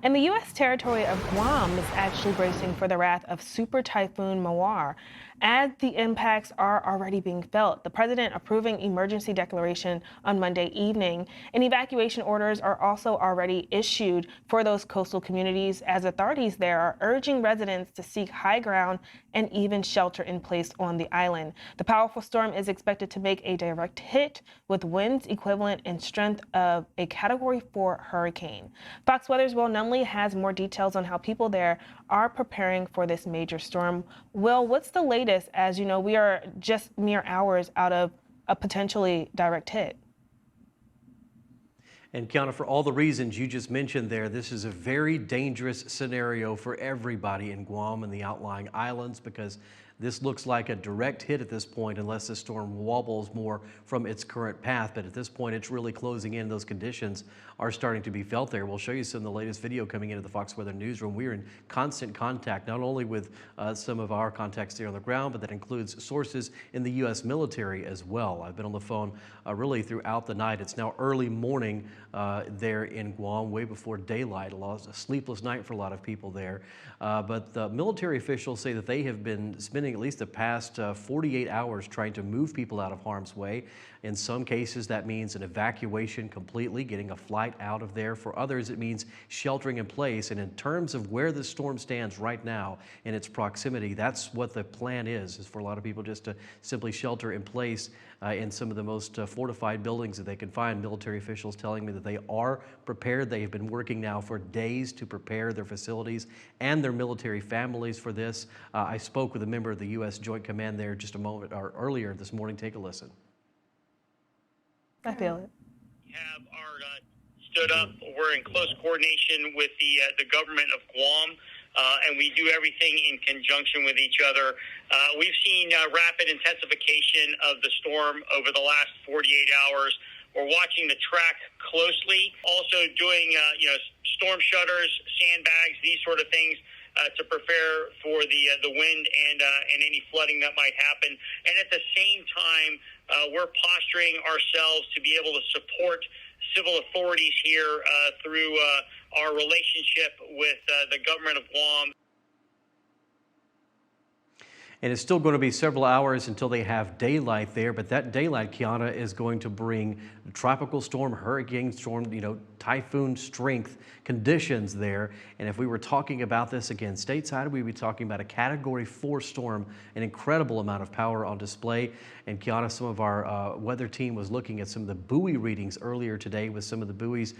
And the U.S. territory of Guam is actually bracing for the wrath of Super Typhoon Mawar, as the impacts are already being felt. The president approving emergency declaration on Monday evening, and evacuation orders are also already issued for those coastal communities, as authorities there are urging residents to seek high ground and even shelter in place on the island. The powerful storm is expected to make a direct hit with winds equivalent in strength of a Category 4 hurricane. Fox Weather's Will Nunley has more details on how people there are preparing for this major storm. Will, what's the latest? As you know, we are just mere hours out of a potentially direct hit. And Kiana, for all the reasons you just mentioned there, this is a very dangerous scenario for everybody in Guam and the outlying islands, because this looks like a direct hit at this point, unless the storm wobbles more from its current path. But at this point, it's really closing in. Those conditions are starting to be felt there. We'll show you some of the latest video coming into the Fox Weather newsroom. We are in constant contact, not only with some of our contacts there on the ground, but that includes sources in the U.S. military as well. I've been on the phone really throughout the night. It's now early morning there in Guam, way before daylight. A sleepless night for a lot of people there. But the military officials say that they have been spending at least the past 48 hours trying to move people out of harm's way. In some cases, that means an evacuation completely, getting a flight out of there. For others, it means sheltering in place. And in terms of where the storm stands right now in its proximity, that's what the plan is for a lot of people, just to simply shelter in place in some of the most fortified buildings that they can find. Military officials telling me that they are prepared. They have been working now for days to prepare their facilities and their military families for this. I spoke with a member of the U.S. Joint Command there just a moment or earlier this morning. Take a listen. I feel it. We have stood up. We're in close coordination with the government of Guam, and we do everything in conjunction with each other. We've seen rapid intensification of the storm over the last 48 hours. We're watching the track closely, also doing storm shutters, sandbags, these sort of things to prepare for the wind and any flooding that might happen. And at the same time, we're posturing ourselves to be able to support civil authorities here through our relationship with the government of Guam. And it's still going to be several hours until they have daylight there, but that daylight, Kiana, is going to bring tropical storm, hurricane storm, typhoon strength conditions there. And if we were talking about this again stateside, we'd be talking about a Category 4 storm, an incredible amount of power on display. And Kiana, some of our weather team was looking at some of the buoy readings earlier today, with some of the buoys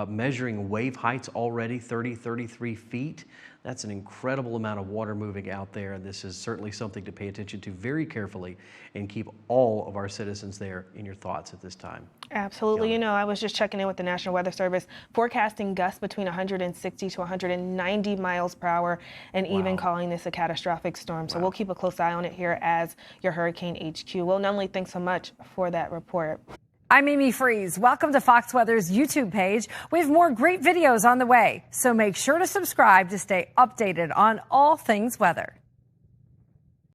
measuring wave heights already 30, 33 feet. That's an incredible amount of water moving out there, and this is certainly something to pay attention to very carefully and keep all of our citizens there in your thoughts at this time. Absolutely. I was just checking in with the National Weather Service, forecasting gusts between 160 to 190 miles per hour, and even calling this a catastrophic storm. So we'll keep a close eye on it here as your Hurricane HQ. Will Nunley, thanks so much for that report. I'm Amy Freeze. Welcome to Fox Weather's YouTube page. We have more great videos on the way, so make sure to subscribe to stay updated on all things weather.